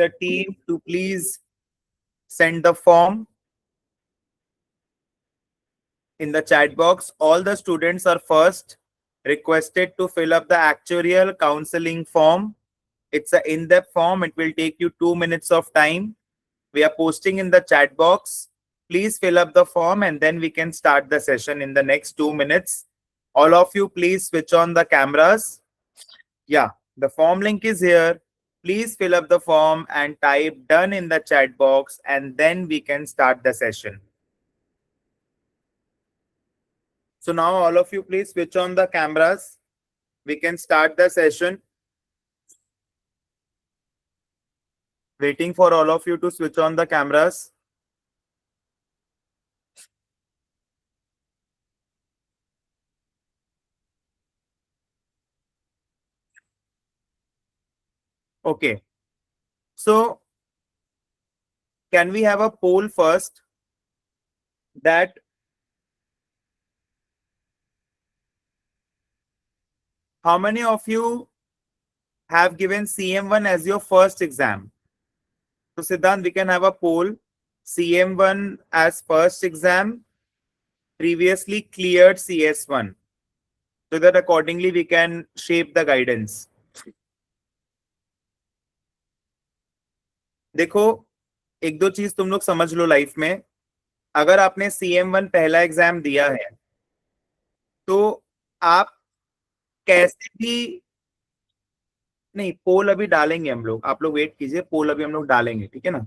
the team to please send the form in the chat box. All the students are first requested to fill up the actuarial counseling form. It's an in-depth form. It will take you 2 minutes of time. We are posting in the chat box. Please fill up the form and then we can start the session in the next 2 minutes. All of you, please switch on the cameras. Yeah, the form link is here. Please fill up the form and type done in the chat box, and then we can start the session. So now all of you, please switch on the cameras. We can start the session. Waiting for all of you to switch on the cameras. Okay. So can we have a poll first that how many of you have given CM1 as your first exam? So Siddhant, we can have a poll. CM1 as first exam, previously cleared CS1. So that accordingly we can shape the guidance. देखो, एक दो चीज तुम लोग समझ लो life में. अगर आपने CM1 पहला एग्जाम दिया है तो आप कैसे भी नहीं, पोल अभी डालेंगे हम लोग, आप लोग वेट कीजिए, पोल अभी हम लोग डालेंगे, ठीक है ना.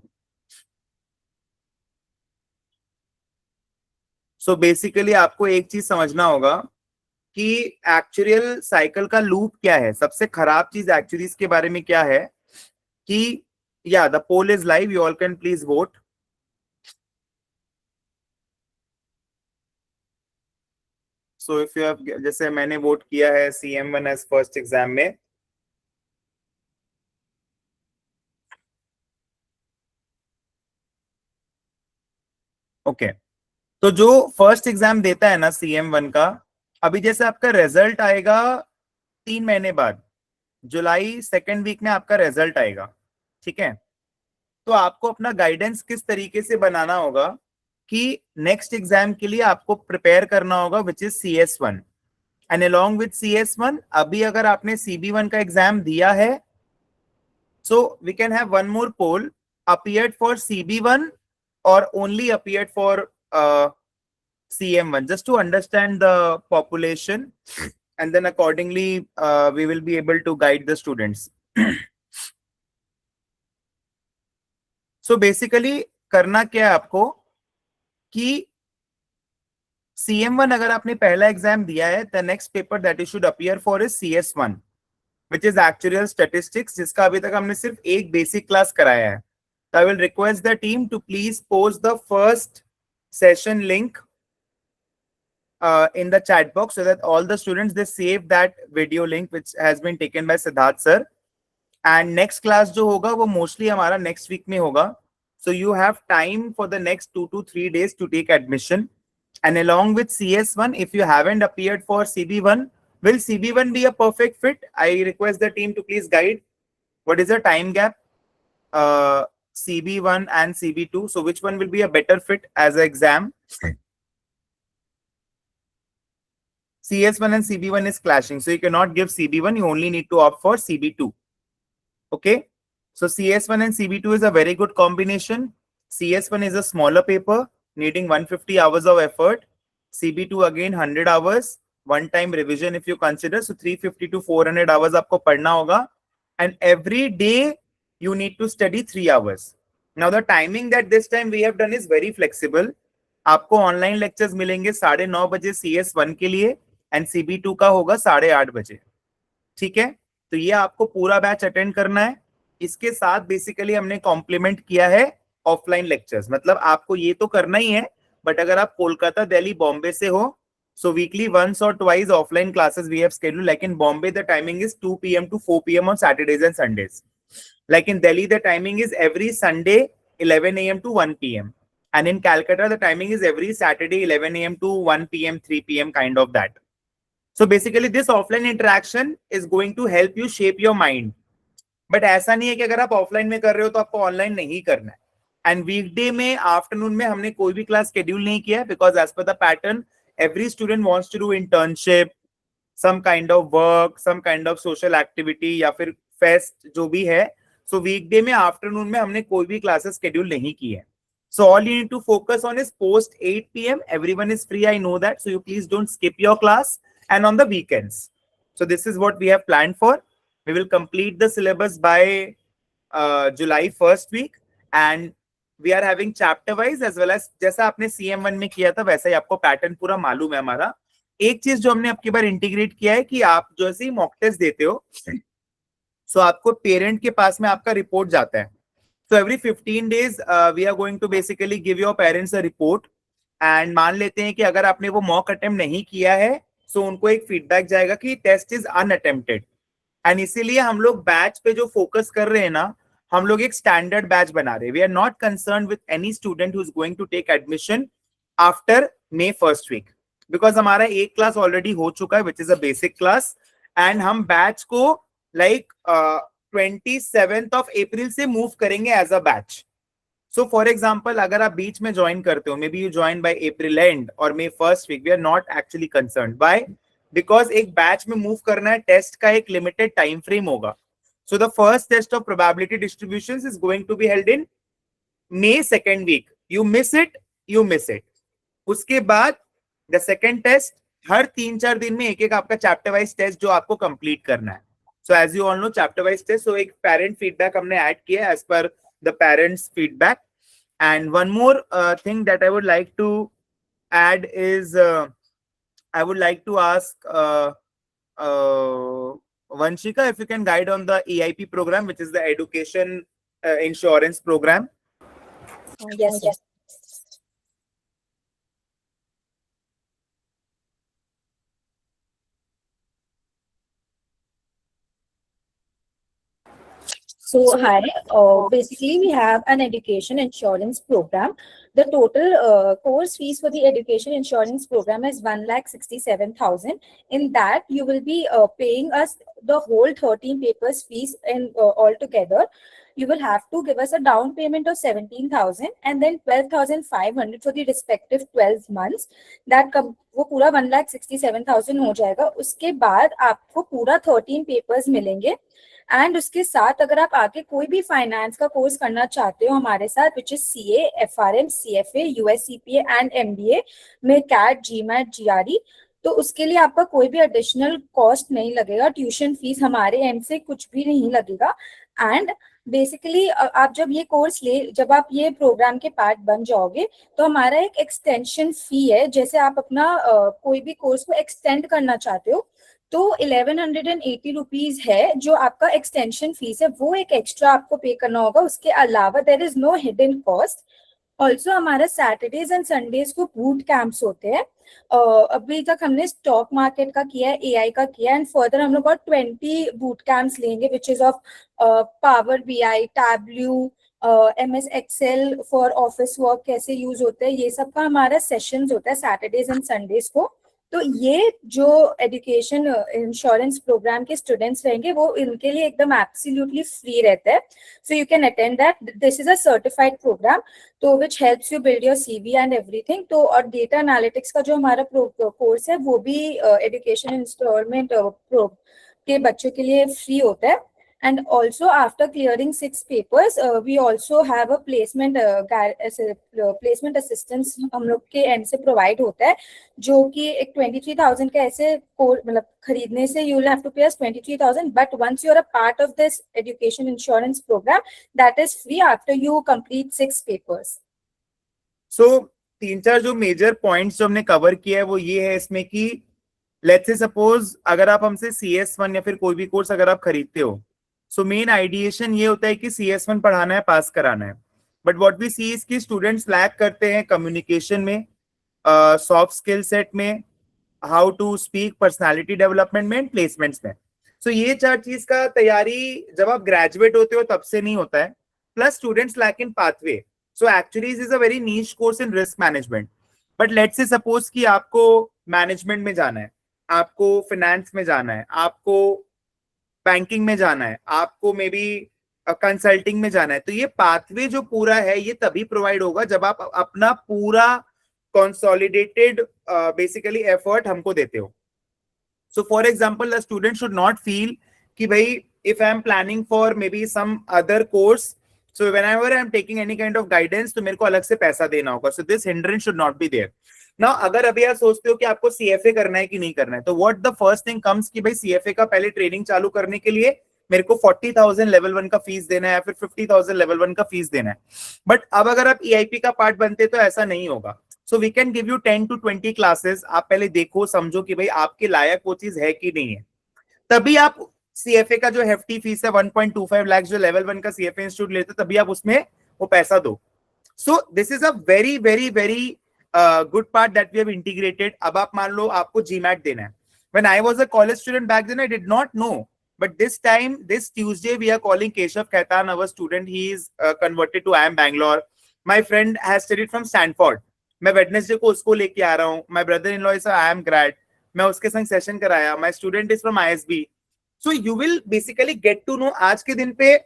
सो बेसिकली आपको एक चीज समझना होगा कि एक्चुअल साइकिल का लूप क्या है. सबसे खराब चीज एक्चुअलीज के बारे में क्या है कि yeah the poll is live, you all can please vote. So if you have, जैसे मैंने वोट किया है CM1 एज फर्स्ट एग्जाम में. ओके तो जो फर्स्ट एग्जाम देता है ना CM1 का, अभी जैसे आपका रिजल्ट आएगा 3 महीने बाद, जुलाई सेकेंड वीक में आपका रिजल्ट आएगा, ठीक है. तो आपको अपना गाइडेंस किस तरीके से बनाना होगा कि नेक्स्ट एग्जाम के लिए आपको प्रिपेयर करना होगा, which is CS1. And along with CS1 अभी अगर आपने CB1 का एग्जाम दिया है, so we can have one more poll, appeared for CB1 or only appeared for CM1, just to understand the population, and then accordingly we will be able to guide the students. So basically करना क्या है आपको कि CM1 अगर आपने पहला exam दिया है, the next paper that you should appear for is CS1, which is actuarial statistics, जिसका अभी तक हमने सिर्फ एक बेसिक क्लास कराया है. So I will request the team to please post the first session link in the chat box so that all the students, they save that video link which has been taken by Siddharth sir. And next class जो होगा वो mostly हमारा next week में होगा. So you have time for the next 2 to 3 days to take admission. And along with CS1, if you haven't appeared for CB1, will CB1 be a perfect fit? I request the team to please guide. What is the time gap? CB1 and CB2. So which one will be a better fit as an exam? CS1 and CB1 is clashing. So you cannot give CB1. You only need to opt for CB2. Okay. So CS1 and CB2 is a very good combination. CS1 is a smaller paper needing 150 hours of effort. CB2 again 100 hours. One time revision if you consider. So 350 to 400 hours आपको पढ़ना होगा. And every day you need to study 3 hours. Now the timing that this time we have done is very flexible. आपको online lectures मिलेंगे 9:30 बजे CS1 के लिए, and CB2 का होगा 8:30 बजे. ठीक है, तो ये आपको पूरा बैच अटेंड करना है. इसके साथ बेसिकली हमने कॉम्प्लीमेंट किया है ऑफलाइन लेक्चर्स. मतलब आपको ये तो करना ही है, बट अगर आप कोलकाता, दिल्ली, बॉम्बे से हो, so weekly once or twice offline classes we have scheduled. Like in Bombay the timing is 2 p.m. to 4 p.m. on Saturdays and Sundays. Like in Delhi the timing is every Sunday 11 a.m. to 1 p.m. and in Calcutta the timing is every Saturday 11 a.m. to 1 p.m. 3 p.m. kind of that. So basically this offline interaction is going to help you shape your mind. But ऐसा नहीं है कि अगर आप offline में कर रहे हो तो आपको ऑनलाइन नहीं करना है। एंड वीकडे में आफ्टरनून में हमने कोई भी क्लास शेड्यूल नहीं किया है, because as per the pattern every student wants to do internship, some kind of work, some kind of social activity या फिर फेस्ट जो भी है। सो वीकडे में आफ्टरनून में हमने कोई भी क्लासेस शेड्यूल नहीं की है। So all you need to focus on is post 8 p.m. Everyone is free, I know that. So you please don't skip your class and on the weekends. So this is what we have planned for. We will complete the syllabus by July first week, and we are having chapter wise as well as जैसा आपने CM1 में किया था वैसा ही आपको pattern पूरा मालूम है हमारा। एक चीज जो हमने आपकी बार इंटीग्रेट किया है कि आप जैसे ही मॉक टेस्ट देते हो सो आपको पेरेंट के पास में आपका रिपोर्ट जाता है। So every 15 days we are going to basically give your parents a report, and मान लेते हैं कि अगर आपने वो मॉक अटेम्प्ट नहीं किया है so उनको एक फीडबैक जाएगा कि टेस्ट इज अनअटेम्प्टेड। एंड इसीलिए हम लोग बैच पे जो फोकस कर रहे हैं ना, हम लोग एक स्टैंडर्ड बैच बना रहे हैं। We are not concern with any student who is going to take admission after May first week, because हमारा एक क्लास ऑलरेडी हो चुका है which is a basic class, and हम बैच को लाइक 27th of April से move करेंगे as a batch. So for example अगर आप बीच में ज्वाइन करते हो, maybe you join by April and और May first week, we are not actually concern by, because एक बैच में मूव करना है, टेस्ट का एक लिमिटेड टाइम फ्रेम होगा। So the first test of probability distributions is going to be held in May second week. You miss it, you miss it. उसके बाद the second test हर 3-4 दिन में एक एक आपका चैप्टर वाइज टेस्ट जो आपको कंप्लीट करना है। So as you all know, chapter wise test. So एक parent feedback हमने add किया as per the parents feedback. And one more thing that I would like to add is I would like to ask Vanshika if you can guide on the EIP program, which is the education insurance program. Yes, yes. So hi, basically we have an education insurance program. The total course fees for the education insurance program is 1,67,000. In that you will be paying us the whole 13 papers fees in altogether. You will have to give us a down payment of 17,000 and then 12,500 for the respective 12 months. That वो पूरा 1,67,000 हो जाएगा। उसके बाद आपको पूरा 13 papers मिलेंगे। And उसके साथ अगर आप आगे कोई भी फाइनेंस का कोर्स करना चाहते हो हमारे साथ, which is CA, FRM, CFA, USCPA and MBA में CAT, GMAT, GRE, तो उसके लिए आपका कोई भी एडिशनल कॉस्ट नहीं लगेगा। ट्यूशन फीस हमारे एंड से कुछ भी नहीं लगेगा। एंड बेसिकली आप जब आप ये प्रोग्राम के पार्ट बन जाओगे तो हमारा एक एक्सटेंशन फी है। जैसे आप अपना कोई भी कोर्स को एक्सटेंड करना चाहते हो तो 1180 रुपीज है जो आपका एक्सटेंशन फीस है, वो एक एक्स्ट्रा आपको पे करना होगा। उसके अलावा there is no hidden cost. Also हमारा सैटरडेज एंड संडेज को बूट कैंप्स होते हैं। अभी तक हमने स्टॉक मार्केट का किया है, AI का किया है, एंड फर्दर हम लोग और 20 बूट कैंप्स लेंगे which is of Power BI, Tableau, MS Excel for office work कैसे यूज होते हैं, ये सब का हमारा सेशंस होता है सैटरडेज एंड संडेज को। तो ये जो एजुकेशन इंश्योरेंस प्रोग्राम के स्टूडेंट्स रहेंगे वो इनके लिए एकदम एब्सोल्युटली फ्री रहता है। So you can attend that. This is a certified program तो which helps you build your CV and everything. तो और डेटा एनालिटिक्स का जो हमारा कोर्स है वो भी एजुकेशन इंस्टॉलमेंट के बच्चों के लिए फ्री होता है। And also after clearing 6 papers, we also have a placement placement assistance हम लोग के end से provide होता है, जो कि एक 23,000 का ऐसे मतलब खरीदने से you will have to pay us 23,000, but once you are a part of this education insurance program, that is free after you complete 6 papers. So 3-4 जो मेजर पॉइंट्स जो हमने कवर किया है वो ये है इसमें कि लेट्स से सपोज अगर आप हमसे CS1 या फिर कोई भी कोर्स अगर आप खरीदते हो, सो मेन आइडिएशन ये होता है कि CS1 पढ़ाना है, पास कराना है। But what we see is कि स्टूडेंट्स लैक करते हैं कम्युनिकेशन में, सॉफ्ट स्किल सेट में, how to speak, personality development में, प्लेसमेंट्स में। सो ये 4 चीज का तैयारी जब आप ग्रेजुएट होते हो तब से नहीं होता है। Plus students lack in pathway. So actually is a very niche course in risk management. But let's say suppose कि आपको मैनेजमेंट में जाना है, आपको फाइनेंस में जाना है, आपको बैंकिंग में जाना है, आपको मे बी कंसल्टिंग में जाना है, तो ये पाथवे जो पूरा है ये तभी प्रोवाइड होगा जब आप अपना पूरा कंसोलिडेटेड बेसिकली एफर्ट हमको देते हो. So for example, the student should not feel कि भाई if I am planning for maybe some other course, so whenever I am taking any kind of guidance, तो मेरे को अलग से पैसा देना होगा. So this hindrance should not be there. Now अगर अभी आप सोचते हो कि आपको CFA करना है कि नहीं करना है, तो what the first thing comes कि भाई CFA का पहले ट्रेनिंग चालू करने के लिए मेरे को 40,000 लेवल 1 का फीस देना है या फिर 50,000 लेवल 1 का फीस देना है. बट अब अगर आप EIP का पार्ट बनते तो ऐसा नहीं होगा. So we can give you 10 to 20 classes. आप पहले देखो समझो कि भाई आपके लायक वो चीज है कि नहीं है, तभी आप CFA का जो हेफ्टी फीस है 1.25 लाख जो लेवल 1 का CFA इंस्टीट्यूट लेते तभी आप उसमें वो पैसा दो. So this is a very very very good part that we have integrated. अब आप मान लो आपको GMAT देना है. When I was a college student back then, I did not know. But this time, this Tuesday, we are calling Keshav Khaitan, our student. He is converted to IIM Bangalore. My friend has studied from Stanford. मैं Wednesday को उसको लेके आ रहा हूँ. My brother in law is IIM grad. मैं उसके संग सेशन कराया. My student is from ISB. So you will basically get to know. आज के दिन पे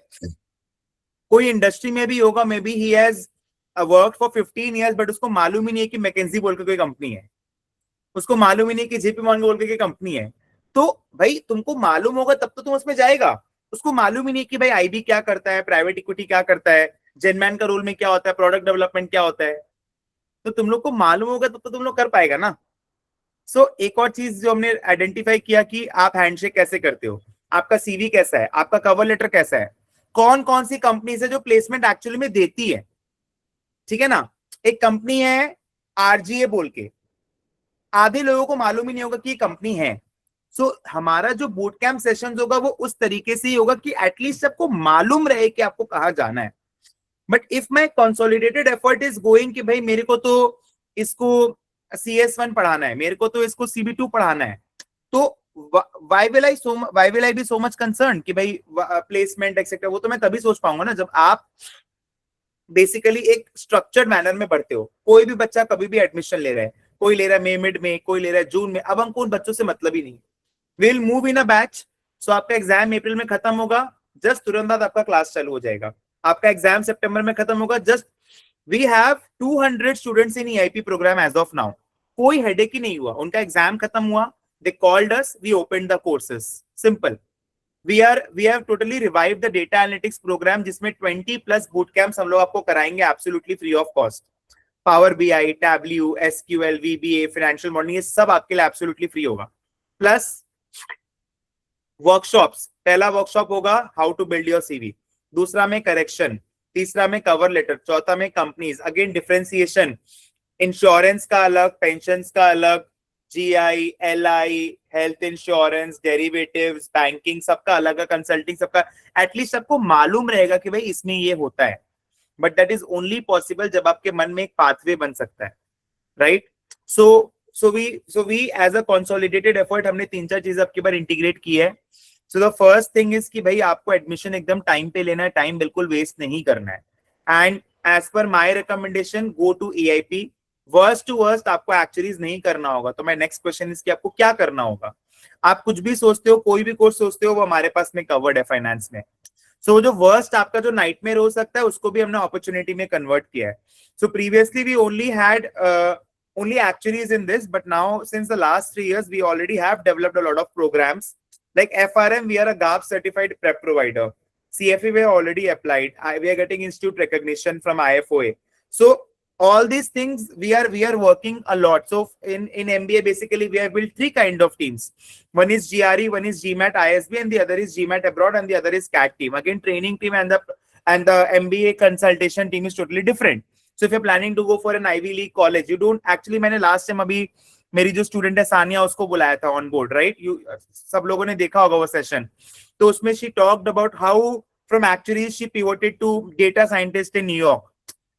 कोई इंडस्ट्री में भी होगा, maybe he has work for 15 years, but उसको मालूम ही नहीं है कि मैकेंजी बोल के कोई कंपनी है, उसको मालूम ही नहीं कि JP Morgan बोल के कंपनी है. तो भाई तुमको मालूम होगा तब तो तुम उसमें जाएगा. उसको मालूम ही नहीं कि भाई IB क्या करता है, प्राइवेट इक्विटी क्या करता है, जेनमैन का रोल में क्या होता है, प्रोडक्ट डेवलपमेंट क्या होता है. तो तुम लोग को मालूम होगा तो तुम लोग कर पाएगा ना. सो एक और चीज जो हमने आइडेंटिफाई किया कि आप हैंडशेक कैसे करते हो, आपका CV कैसा है, आपका कवर लेटर कैसा है, कौन कौन सी कंपनीज है जो प्लेसमेंट एक्चुअली में देती है. ठीक है ना. एक कंपनी है RGA बोल के, आधे लोगों को मालूम ही नहीं होगा कि ये कंपनी है. सो हमारा जो बूट कैंप सेशन होगा वो उस तरीके से ही होगा कि एटलीस्ट सबको मालूम रहे कि आपको कहाँ जाना है. But if my consolidated effort is going कि भाई मेरे को तो इसको CS1 पढ़ाना है, मेरे को तो इसको CB2 पढ़ाना है, तो why will I be so much concerned कि भाई प्लेसमेंट एक्सेट्रा. वो तो मैं तभी सोच पाऊंगा ना जब आप बेसिकली एक स्ट्रक्चर्ड मैनर में पढ़ते हो. कोई भी बच्चा कभी भी एडमिशन ले रहा है, कोई ले रहा है मई मिड में, कोई ले रहा है जून में. अब हमको उन बच्चों से मतलब ही नहीं. Will move in a batch. So आपका एग्जाम अप्रैल में खत्म होगा, जस्ट तुरंत बाद आपका क्लास चालू हो जाएगा. आपका एग्जाम सितंबर में खत्म होगा. Just we have 200 students in EIP program as of now. कोई हेडेक ही नहीं हुआ. उनका एग्जाम खत्म हुआ, they called us, we opened the courses. Simple. we have totally revived the data analytics program जिसमें 20+ boot camps हम लोग आपको कराएंगे absolutely free of cost. Power BI, Tableau, SQL, VBA, financial modeling, ये सब आपके लिए absolutely free होगा. Plus workshops. पहला वर्कशॉप होगा how to build your CV, दूसरा में correction, तीसरा में cover letter, चौथा में companies, again differentiation, इंश्योरेंस का अलग, पेंशंस का अलग, GI, LI, health insurance, derivatives, banking सबका अलग है, कंसल्टिंग सबका. एटलीस्ट सबको मालूम रहेगा कि भाई इसमें ये होता है. But that is only possible जब आपके मन में एक पाथवे बन सकता है. Right. So we as a consolidated effort हमने 3-4 चीजें आपके बार इंटीग्रेट की है. So the first thing is कि भाई आपको एडमिशन एकदम टाइम पे लेना है, टाइम बिल्कुल वेस्ट नहीं करना है. And as per my recommendation, go to EIP. Worst to worst आपको एक्चुअलीज नहीं करना होगा. तो माय नेक्स्ट क्वेश्चन इज कि आपको क्या करना होगा. आप कुछ भी सोचते हो, कोई भी कोर्स सोचते हो, वो हमारे पास में कवर्ड है फाइनेंस में. सो जो वर्स्ट आपका जो नाइटमेयर हो सकता है उसको भी हमने अपॉर्चुनिटी में कन्वर्ट किया है. So previously we only had only actuaries in this, but now since the last 3 years we already have developed a lot of programs like FRM. We are a GAP certified prep provider. CFA we have already applied. We are getting institute recognition from IFOA. So all these things we are working a lot. So in MBA basically we have built 3 kind of teams. One is GRE, one is GMAT ISB, and the other is GMAT abroad, and the other is CAT team. Again, training team and the MBA consultation team is totally different. So if you're planning to go for an Ivy League college, you don't actually, मैंने last time अभी मेरी जो student है सानिया उसको बुलाया था on board. Right. सब लोगों ने देखा होगा वो सेशन. तो उसमें she talked about how from actually she pivoted to data scientist in New York.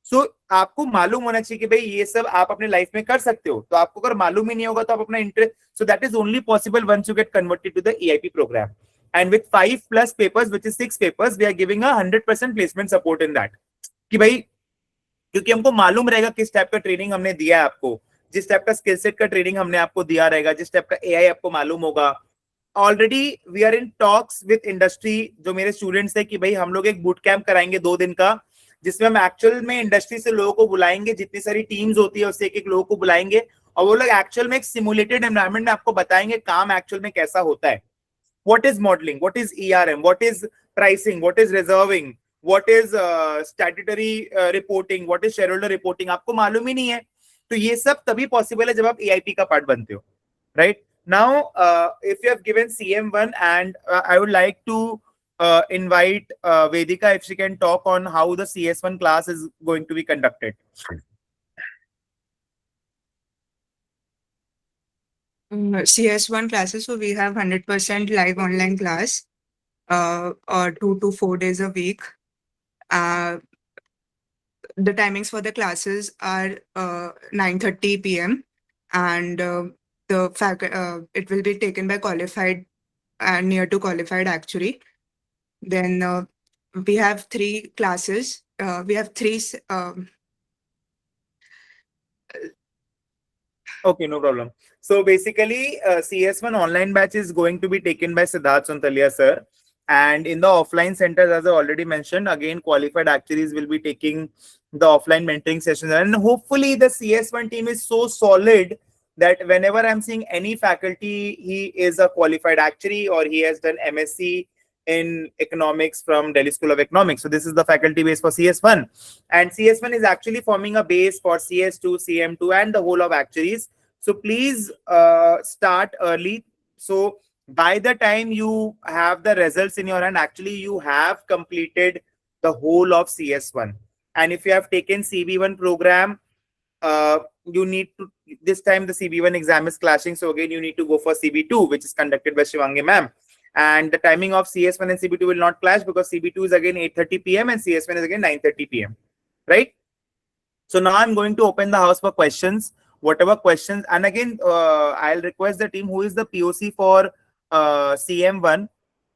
So आपको मालूम होना चाहिए कि भाई ये सब आप अपने लाइफ में कर सकते हो. तो आपको अगर मालूम ही नहीं होगा तो आप अपना interest, so that is only possible once you get converted to the EIP program. And with 5+ papers which is 6 papers, we are giving 100% placement support in that. कि भाई क्योंकि हमको मालूम रहेगा किस टाइप का ट्रेनिंग हमने दिया है आपको, जिस टाइप का स्किल सेट का ट्रेनिंग हमने आपको दिया रहेगा, जिस टाइप का AI आपको मालूम होगा, already we are in talks with industry, जो मेरे स्टूडेंट्स है कि भाई हम लोग एक बूट कैंप कराएंगे 2 दिन का, जिसमें हम एक्चुअल में इंडस्ट्री से लोगों को बुलाएंगे, जितनी सारी टीम्स होती है उससे एक एक लोगों को बुलाएंगे और वो लोग एक्चुअल में एक सिमुलेटेड एनवायरनमेंट में आपको बताएंगे काम एक्चुअल में कैसा होता है. What is modeling? What is ERM? What is pricing? What is reserving? What is statutory reporting? What is shareholder reporting? आपको मालूम ही नहीं है. तो ये सब तभी पॉसिबल है जब आप AIP का पार्ट बनते हो, right? Now, if you have given CM1, and I would like to invite Vedika if she can talk on how the CS1 class is going to be conducted. CS1 classes, so we have 100% live online class, or 2 to 4 days a week. The timings for the classes are 9:30 p.m. and it will be taken by qualified and near to qualified actually. Then we have 3 classes. We have 3. Okay, no problem. So basically, CS1 online batch is going to be taken by Siddharth Suntalia, sir. And in the offline centers, as I already mentioned, again, qualified actuaries will be taking the offline mentoring sessions. And hopefully the CS1 team is so solid that whenever I'm seeing any faculty, he is a qualified actuary or he has done MSc in economics from Delhi School of Economics. So this is the faculty base for CS1. And CS1 is actually forming a base for CS2, CM2, and the whole of actuaries. So please start early. So by the time you have the results in your hand, actually you have completed the whole of CS1. And if you have taken CB1 program, you need to, this time the CB1 exam is clashing. So again, you need to go for CB2, which is conducted by Shivangi ma'am. And the timing of CS1 and CB2 will not clash because CB2 is again 8:30 p.m. and CS1 is again 9:30 p.m. Right? So now I'm going to open the house for questions. Whatever questions, and again, I'll request the team who is the POC for CM1.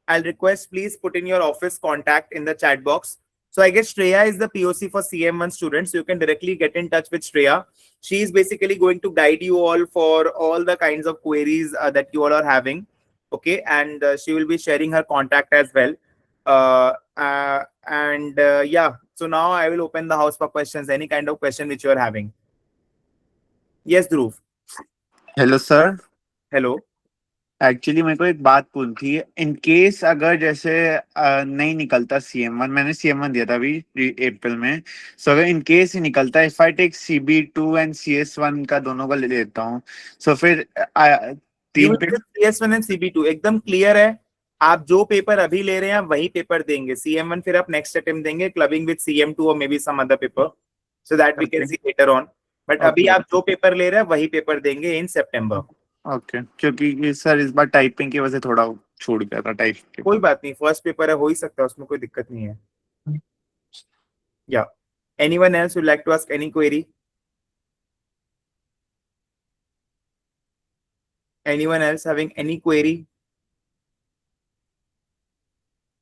I'll request please put in your office contact in the chat box. So I guess Shreya is the POC for CM1 students. So you can directly get in touch with Shreya. She is basically going to guide you all for all the kinds of queries that you all are having. Okay, and she will be sharing her contact as well. Yeah, so now I will open the house for questions. Any kind of question which you are having. Yes, Dhruv. Hello sir. Hello. Actually मेरे को एक बात पूछनी थी. In case अगर जैसे नहीं निकलता CM1, मैंने CM1 दिया था अभी अप्रैल में, सो अगर इन केस ही निकलता, if I take CB2 and CS1 का दोनों का ले लेता हूँ, सो फिर 3 CS1 एंड CB2 एकदम क्लियर है. आप जो पेपर अभी ले रहे हैं आप वही पेपर देंगे. CM1 फिर आप नेक्स्ट अटेम्प्ट देंगे क्लबिंग विद CM2 और maybe some other paper, so that we can see later on. But अभी आप जो पेपर ले रहे हैं वही पेपर देंगे इन सितंबर. ओके, क्योंकि सर इस बार टाइपिंग की वजह से थोड़ा छूट गया था टाइप. कोई बात नहीं, फर्स्ट पेपर है, हो ही सकता है, उसमें कोई दिक्कत नहीं है. Yeah anyone else would like to ask any query? Anyone else having any query?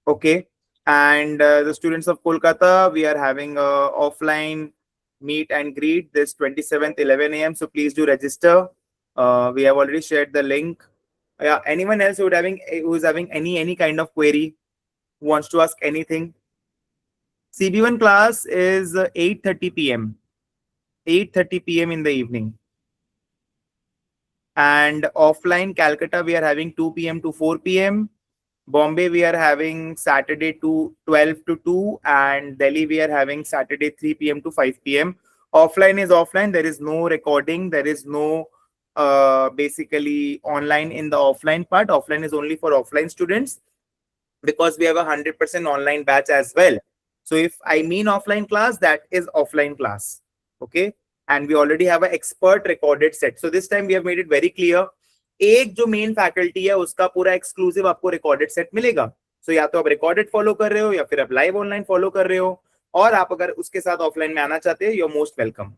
Okay. And the students of Kolkata, we are having a offline meet and greet this 27th 11 a.m. So please do register. We have already shared the link. Yeah. Anyone else who is having any kind of query, who wants to ask anything? CB1 class is 8:30 p.m. 8:30 p.m. in the evening. And offline Calcutta, we are having 2 p.m. to 4 p.m. Bombay, we are having Saturday to 12 to 2, and Delhi, we are having Saturday 3 p.m. to 5 p.m. Offline is offline. There is no recording. There is no basically online in the offline part. Offline is only for offline students because we have a 100% online batch as well. So if I mean offline class, that is offline class. Okay. And we already have an expert recorded set. So this time we have made it very clear. एक जो main faculty है उसका पूरा exclusive आपको recorded set मिलेगा. सो या तो आप रिकॉर्डेड फॉलो कर रहे हो या फिर आप लाइव ऑनलाइन फॉलो कर रहे हो, और आप अगर उसके साथ ऑफलाइन में आना चाहते हैं, you are most welcome.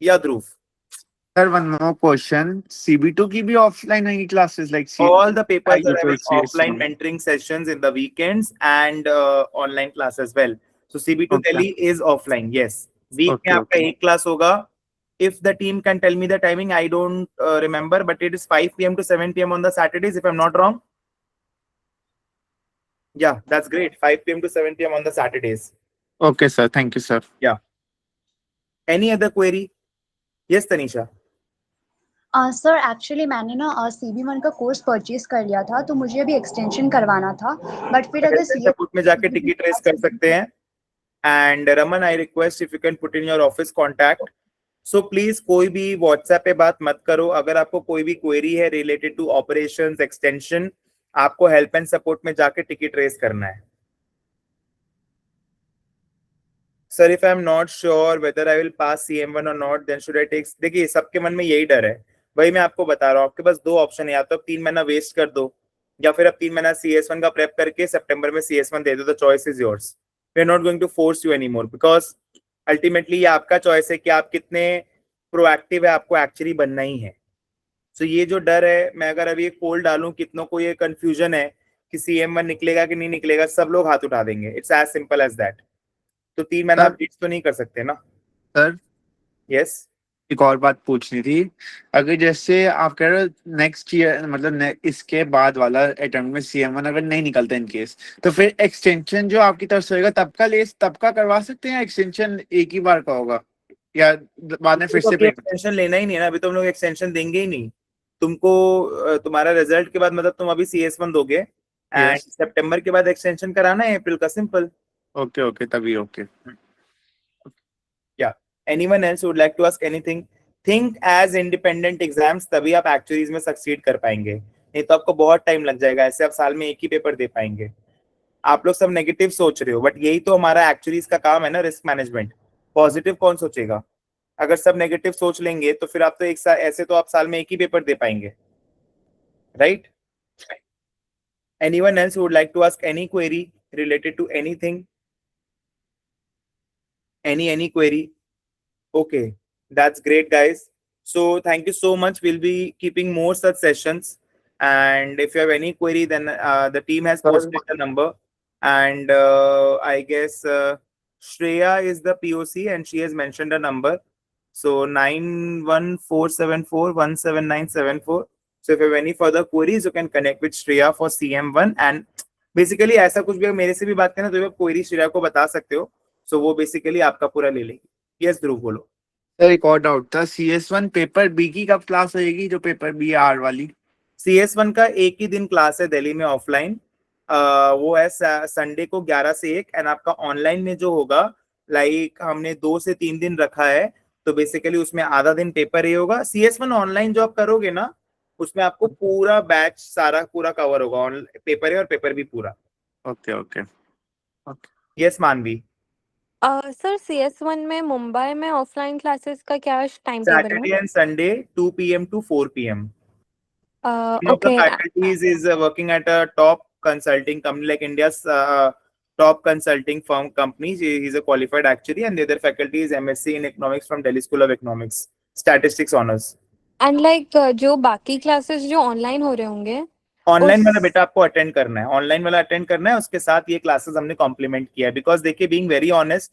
Yeah Dhruv, sir one more question, CB2 की भी ऑफलाइन है classes? Like all the papers are having offline mentoring sessions in the weekends and online class as well. So CB2 Delhi is offline. Yes, week में आपका एक class होगा if the team can tell me the timing, I don't remember, but it is 5 p.m. to 7 p.m. on the Saturdays, if I'm not wrong. Yeah, that's great. 5 p.m. to 7 p.m. on the Saturdays. Okay, sir. Thank you, sir. Any other query? Yes, Tanisha. Sir actually मैंने ना CB1 का course purchase कर लिया था, तो मुझे अभी extension करवाना था, बट फिर अगर सपोर्ट में जाके टिकट रेस कर सकते हैं. And Raman, I request if you can put in your office contact. So please कोई भी व्हाट्सएप पे बात मत करो. अगर आपको कोई भी क्वेरी है रिलेटेड टू ऑपरेशंस एक्सटेंशन, आपको हेल्प एंड सपोर्ट में जाके टिकट रेस करना है. Sir if I am not sure whether I will pass CM1 और not, then should I take. देखिए सबके मन में यही डर है, वही मैं आपको बता रहा हूँ. आपके पास दो ऑप्शन है, या तो आप 3 महीना वेस्ट कर दो, या फिर आप 3 महीना CS1 का प्रेप करके सितंबर में CS1 दे दो. The choice is yours. We are not going to force you any more, because ultimately ये आपका चॉइस है कि आप कितने प्रोएक्टिव है, आपको एक्चुअली बनना ही है. सो ये जो डर है, मैं अगर अभी एक पोल डालूं, कितनों को ये कंफ्यूजन है कि CM1 निकलेगा कि नहीं निकलेगा, सब लोग हाथ उठा देंगे. It's as simple as that. तो 3 महीना आप वेट तो नहीं कर सकते ना. Sir yes. एक और बात पूछनी थी. अगर जैसे आप कह रहे हो नेक्स्ट ईयर, मतलब इसके बाद वाला अटेम्प्ट में CM1 अगर नहीं निकलता इन केस, तो फिर एक्सटेंशन जो आपकी तरफ से होगा तब का करवा सकते हैं? एक्सटेंशन एक ही बार का होगा या बाद में फिर से एक्सटेंशन लेना ही नहीं है ना. अभी तो हम लोग एक्सटेंशन देंगे ही नहीं तुमको. तुम्हारा रिजल्ट के बाद मतलब तुम अभी CS1 दोगे एंड सितंबर के बाद एक्सटेंशन कराना है अप्रैल का. सिंपल. ओके तभी okay. Anyone else who would like to ask anything? Think as independent exams, तभी आप एक्चुअलीज में सक्सीड कर पाएंगे. नहीं तो आपको बहुत टाइम लग जाएगा. ऐसे आप साल में एक ही पेपर दे पाएंगे. आप लोग सब नेगेटिव सोच रहे हो, बट यही तो हमारा एक्चुअलीज का काम है ना, रिस्क मैनेजमेंट. पॉजिटिव कौन सोचेगा? अगर सब नेगेटिव सोच लेंगे तो फिर आप तो एक साल ऐसे तो आप साल में एक ही पेपर दे पाएंगे, right? Anyone else who would like to ask any query related to anything? Any query? Okay, that's great, guys. So thank you so much. We'll be keeping more such sessions, and if you have any query, then the team has posted the number, and I guess Shreya is the POC and she has mentioned a number. So 9147417974. So if you have any further queries, you can connect with Shreya for CM1. And basically ऐसा कुछ भी मेरे से भी बात करना तो आप क्वेरी श्रेया को बता सकते हो. So वो बेसिकली आपका पूरा ले लेगी. यस ध्रुव बोलो. सर एक और डाउट था, CS1 पेपर बी की कब क्लास होगी, जो पेपर बी आर वाली? CS1 का एक ही दिन क्लास है दिल्ली में ऑफलाइन. वो है संडे को 11 से 1. एंड आपका ऑनलाइन में जो होगा, लाइक हमने 2 से 3 दिन रखा है, तो बेसिकली उसमें आधा दिन पेपर ही होगा. CS1 ऑनलाइन जो आप करोगे ना, उसमें आपको पूरा बैच सारा पूरा कवर होगा. पेपर है और पेपर भी पूरा. ओके. यस मानवी. सर CS1 में मुंबई में ऑफलाइन क्लासेस का क्या टाइम टेबल है? Saturday and Sunday 2 p.m. to 4 p.m. One of the Okay. faculties is working at a top consulting company, like India's top consulting firm company. He's a qualified actuary, and the other faculty is MSc in economics from Delhi School of Economics, statistics honors. And like जो बाकी classes जो online हो रहे होंगे, online उस- वाला बेटा आपको अटेंड करना है. ऑनलाइन वाला अटेंड करना है, उसके साथ ये क्लासेस हमने कॉम्प्लीमेंट किया है. बिकॉज देखिए, being very honest,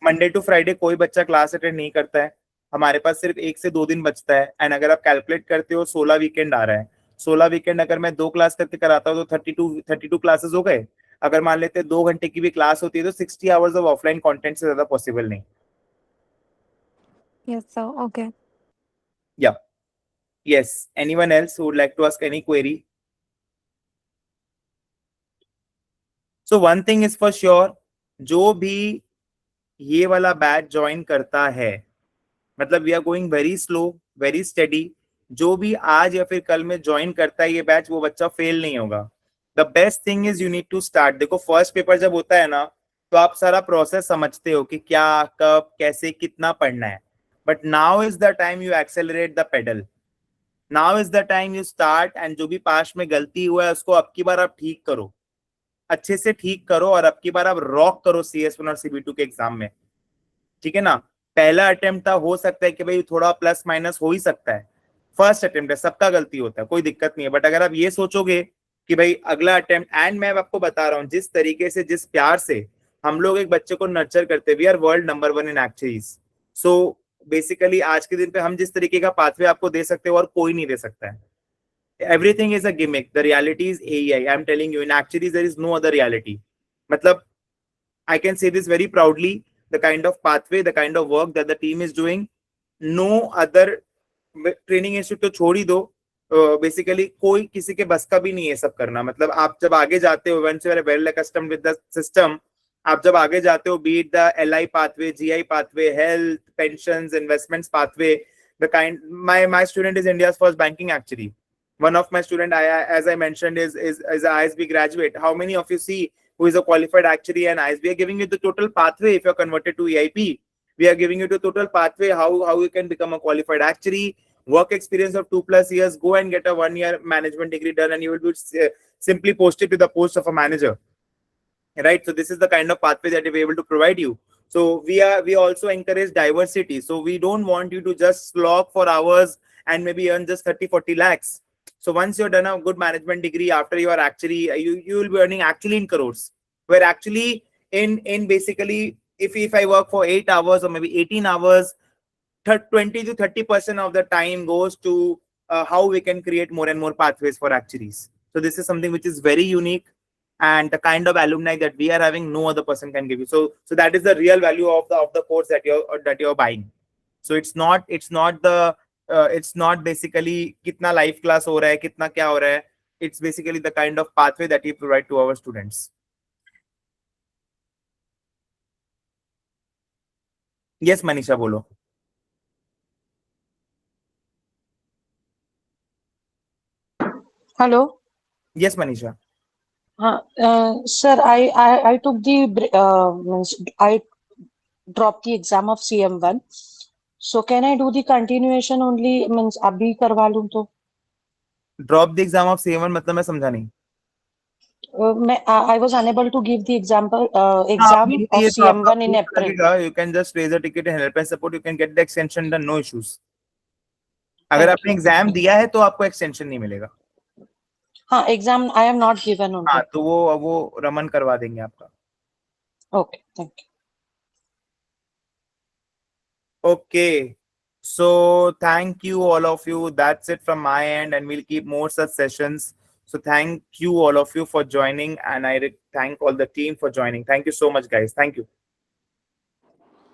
Monday to Friday कोई बच्चा क्लास अटेंड नहीं करता है. हमारे पास सिर्फ 1 से 2 दिन बचता है. एंड अगर आप कैलकुलेट करते हो, 16 वीकेंड आ रहा है. 16 वीकेंड अगर मैं 2 क्लास करके कराता हूँ तो 32 क्लासेस हो गए. अगर मान लेते हैं 2 घंटे की भी क्लास होती है तो 60 आवर्स ऑफ ऑफलाइन कंटेंट से ज्यादा पॉसिबल नहीं. Yes sir. Okay. Yes. Anyone else who would like to ask any query? So one thing is for sure, जो भी ये वाला बैच ज्वाइन करता है, मतलब we are going very slow, very steady. जो भी आज या फिर कल में ज्वाइन करता है ये बैच, वो बच्चा फेल नहीं होगा. The best thing is you need to start. देखो, फर्स्ट पेपर जब होता है ना, तो आप सारा प्रोसेस समझते हो कि क्या, कब, कैसे, कितना पढ़ना है. But now is the time you accelerate the pedal. Now is the time you start. And जो भी पास्ट में गलती हुआ है उसको अब की बार आप ठीक करो, अच्छे से ठीक करो, और अब की बार आप रॉक करो CS1 और CB2 के एग्जाम में. ठीक है ना? पहला अटेम्प्ट था, हो सकता है कि भाई थोड़ा प्लस माइनस हो ही सकता है. फर्स्ट अटेम्प्ट है, सबका गलती होता है, कोई दिक्कत नहीं है. बट अगर आप ये सोचोगे कि भाई अगला अटेम्प्ट, एंड मैं आपको बता रहा हूँ जिस तरीके से, जिस प्यार से हम लोग एक बच्चे को नर्चर करते, we are world number 1 in actuaries. So basically आज के दिन पे हम जिस तरीके का पाथवे आपको दे सकते हो और कोई नहीं दे सकता है. Everything is a gimmick. The reality is AEI. I'm telling you, in actually there is no other reality. मतलब I can say this very proudly. The kind of pathway, the kind of work that the team is doing, no other training institute तो छोड़ ही दो. Basically कोई किसी के बस का भी नहीं है सब करना. मतलब आप जब आगे जाते हो, once you are well accustomed with the system, आप जब आगे जाते हो, be it the LI pathway, GI pathway, health, pensions, investments pathway, the kind. My student is India's first banking actuary. One of my student, as I mentioned, is an ISB graduate. How many of you see who is a qualified actuary and ISB? We are giving you the total pathway if you are converted to EIP. We are giving you the total pathway how you can become a qualified actuary. Work experience of 2+ years. Go and get a 1-year management degree done, and you will be simply posted to the post of a manager. Right. So this is the kind of pathway that we're able to provide you. So we also encourage diversity. So we don't want you to just slog for hours and maybe earn just 30-40 lakhs. So once you've done a good management degree, after you are actually, you will be earning actually in crores. Where actually in basically, if I work for 8 hours or maybe 18 hours, 20 to 30% of the time goes to how we can create more and more pathways for actuaries. So this is something which is very unique, and the kind of alumni that we are having, no other person can give you. So that is the real value of the course that you're buying. So it's not basically kitna live class ho raha hai, kitna kya ho raha hai. It's basically the kind of pathway that we provide to our students. Yes, Manisha, bolo. Hello. Yes, Manisha. Sir, I took I dropped the exam of CM1. So can I do the continuation only? Means abhi करवा लूं तो? Drop the exam of CM1 मतलब मैं समझा नहीं. I was unable to give the exam of CM1 in April. You can just raise a ticket and help and support. You can get the extension done, no issues. अगर आपने exam दिया है तो आपको एक्सटेंशन नहीं मिलेगा. हाँ, exam I have not given only. हाँ, तो वो रमन करवा देंगे आपका. Okay, thank you. Okay, so thank you all of you. That's it from my end, and we'll keep more such sessions. So thank you all of you for joining, and I thank all the team for joining. Thank you so much, guys. Thank you.